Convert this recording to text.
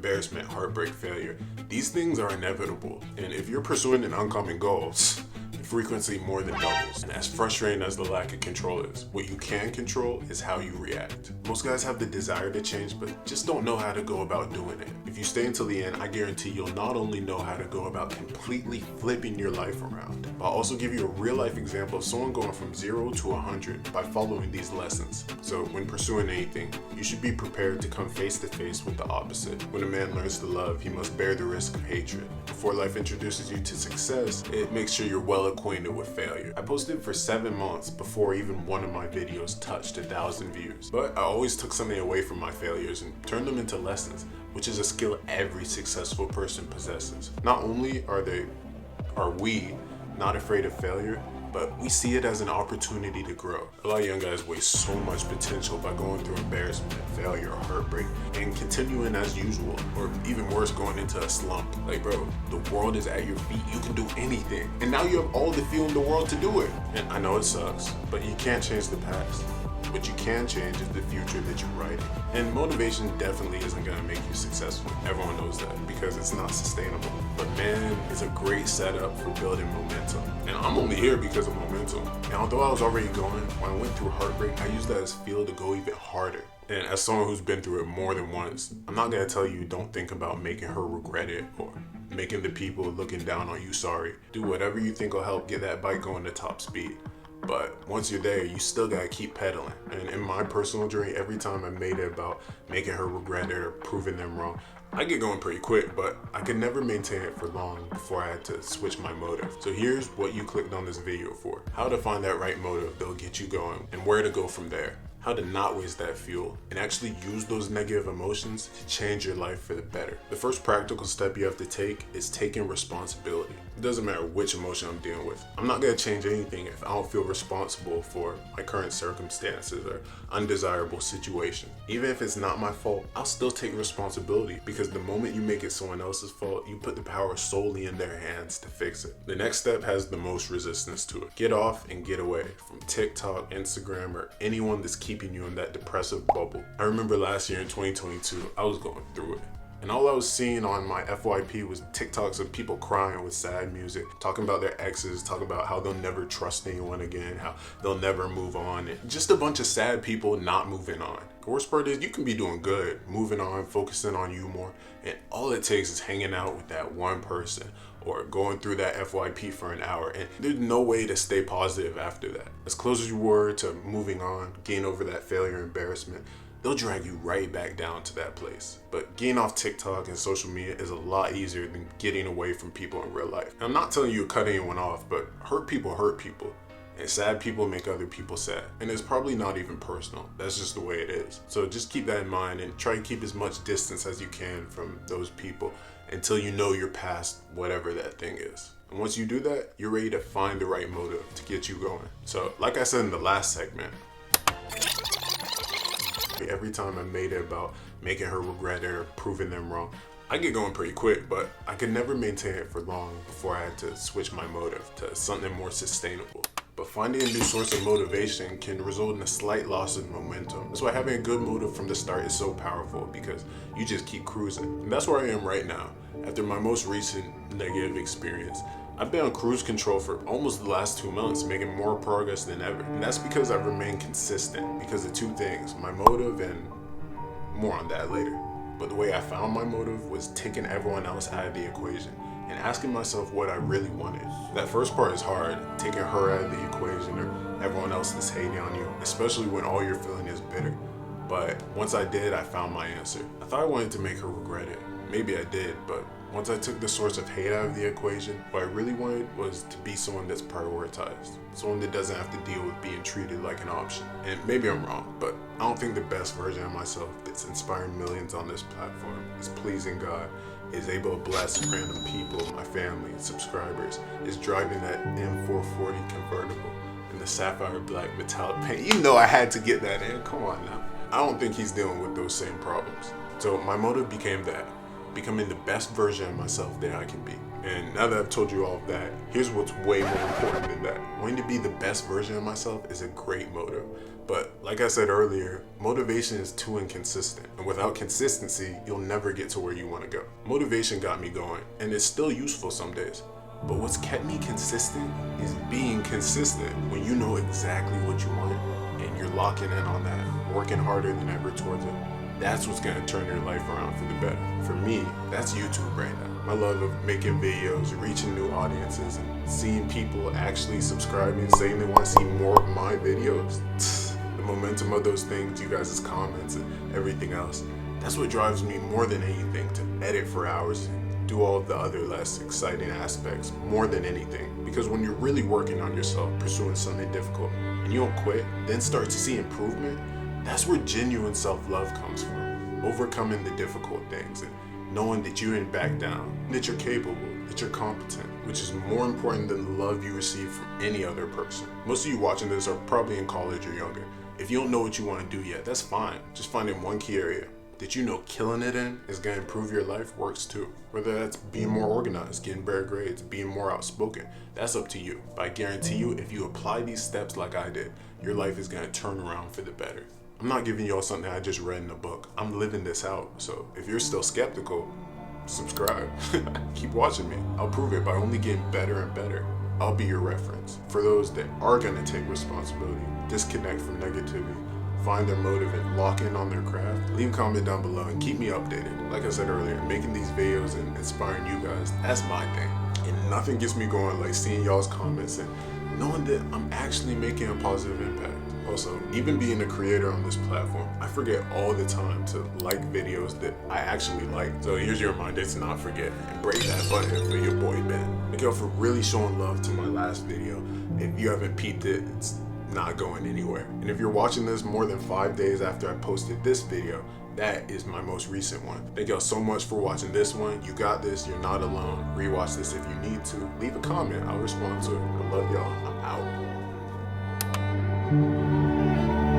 embarrassment, heartbreak, failure. These things are inevitable, and if you're pursuing an uncommon goal, the frequency more than doubles. And as frustrating as the lack of control is, what you can control is how you react. Most guys have the desire to change, but just don't know how to go about doing it. If you stay until the end, I guarantee you'll not only know how to go about completely flipping your life around, but I'll also give you a real life example of someone going from 0 to 100 by following these lessons. So when pursuing anything, you should be prepared to come face to face with the opposite. When a man learns to love, he must bear the risk of hatred. Before life introduces you to success, it makes sure you're well acquainted with failure. I posted for 7 months before even one of my videos touched 1,000 views. But I always took something away from my failures and turned them into lessons, which is a skill every successful person possesses. Not only are we not afraid of failure, but we see it as an opportunity to grow. A lot of young guys waste so much potential by going through embarrassment, failure, or heartbreak, and continuing as usual, or even worse, going into a slump. Like, bro, the world is at your feet. You can do anything. And now you have all the fuel in the world to do it. And I know it sucks, but you can't change the past. What you can change is the future that you're writing. And motivation definitely isn't gonna make you successful. Everyone knows that because it's not sustainable. But man, it's a great setup for building momentum. And I'm only here because of momentum. And although I was already going, when I went through heartbreak, I used that as fuel to go even harder. And as someone who's been through it more than once, I'm not gonna tell you don't think about making her regret it or making the people looking down on you sorry. Do whatever you think will help get that bike going to top speed. But once you're there, you still gotta keep pedaling. And in my personal journey, every time I made it about making her regret it or proving them wrong, I get going pretty quick, but I could never maintain it for long before I had to switch my motive. So here's what you clicked on this video for. How to find that right motive that'll get you going and where to go from there. How to not waste that fuel and actually use those negative emotions to change your life for the better. The first practical step you have to take is taking responsibility. It doesn't matter which emotion I'm dealing with. I'm not gonna change anything if I don't feel responsible for my current circumstances or undesirable situation. Even if it's not my fault, I'll still take responsibility because the moment you make it someone else's fault, you put the power solely in their hands to fix it. The next step has the most resistance to it. Get off and get away from TikTok, Instagram, or anyone that's keeping you in that depressive bubble. I remember last year in 2022, I was going through it. And all I was seeing on my FYP was TikToks of people crying with sad music, talking about their exes, talking about how they'll never trust anyone again, how they'll never move on. And just a bunch of sad people not moving on. The worst part is you can be doing good, moving on, focusing on you more. And all it takes is hanging out with that one person or going through that FYP for an hour. And there's no way to stay positive after that. As close as you were to moving on, getting over that failure, embarrassment, they'll drag you right back down to that place. But getting off TikTok and social media is a lot easier than getting away from people in real life. And I'm not telling you to cut anyone off, but hurt people. And sad people make other people sad. And it's probably not even personal. That's just the way it is. So just keep that in mind and try to keep as much distance as you can from those people until you know you're past whatever that thing is. And once you do that, you're ready to find the right motive to get you going. So like I said in the last segment, every time I made it about making her regret it or proving them wrong, I get going pretty quick, but I could never maintain it for long before I had to switch my motive to something more sustainable. But finding a new source of motivation can result in a slight loss of momentum. That's why having a good motive from the start is so powerful because you just keep cruising. And that's where I am right now. After my most recent negative experience, I've been on cruise control for almost the last 2 months, making more progress than ever. And that's because I've remained consistent because of two things, my motive and more on that later. But the way I found my motive was taking everyone else out of the equation and asking myself what I really wanted. That first part is hard, taking her out of the equation or everyone else that's hating on you, especially when all you're feeling is bitter. But once I did, I found my answer. I thought I wanted to make her regret it. Maybe I did, but once I took the source of hate out of the equation, what I really wanted was to be someone that's prioritized. Someone that doesn't have to deal with being treated like an option. And maybe I'm wrong, but I don't think the best version of myself that's inspiring millions on this platform is pleasing God, is able to bless random people, my family, subscribers, is driving that M440 convertible in the sapphire black metallic paint. You know I had to get that in, come on now. I don't think he's dealing with those same problems. So my motive became that. becoming the best version of myself that I can be. And now that I've told you all of that, here's what's way more important than that. Wanting to be the best version of myself is a great motive. But like I said earlier, motivation is too inconsistent. And without consistency, you'll never get to where you want to go. Motivation got me going, and it's still useful some days. But what's kept me consistent is being consistent when you know exactly what you want and you're locking in on that, working harder than ever towards it. That's what's gonna turn your life around for the better. For me, that's YouTube right now. My love of making videos, reaching new audiences, and seeing people actually subscribing, saying they want to see more of my videos. The momentum of those things, you guys' comments and everything else, that's what drives me more than anything to edit for hours and do all the other less exciting aspects more than anything. Because when you're really working on yourself, pursuing something difficult, and you don't quit, then start to see improvement, that's where genuine self-love comes from. Overcoming the difficult things and knowing that you didn't back down, that you're capable, that you're competent, which is more important than the love you receive from any other person. Most of you watching this are probably in college or younger. If you don't know what you want to do yet, that's fine. Just finding one key area that you know killing it in is going to improve your life works too. Whether that's being more organized, getting better grades, being more outspoken, that's up to you. But I guarantee you, if you apply these steps like I did, your life is going to turn around for the better. I'm not giving y'all something I just read in a book. I'm living this out. So if you're still skeptical, subscribe. Keep watching me. I'll prove it by only getting better and better. I'll be your reference. For those that are going to take responsibility, disconnect from negativity, find their motive and lock in on their craft, leave a comment down below and keep me updated. Like I said earlier, making these videos and inspiring you guys, that's my thing. And nothing gets me going like seeing y'all's comments and knowing that I'm actually making a positive impact. Also, even being a creator on this platform, I forget all the time to like videos that I actually like. So here's your reminder to not forget and break that button for your boy Ben. Thank y'all for really showing love to my last video. If you haven't peeped it, it's not going anywhere. And if you're watching this more than 5 days after I posted this video, that is my most recent one. Thank y'all so much for watching this one. You got this, you're not alone. Rewatch this if you need to. Leave a comment, I'll respond to it. I love y'all, I'm out.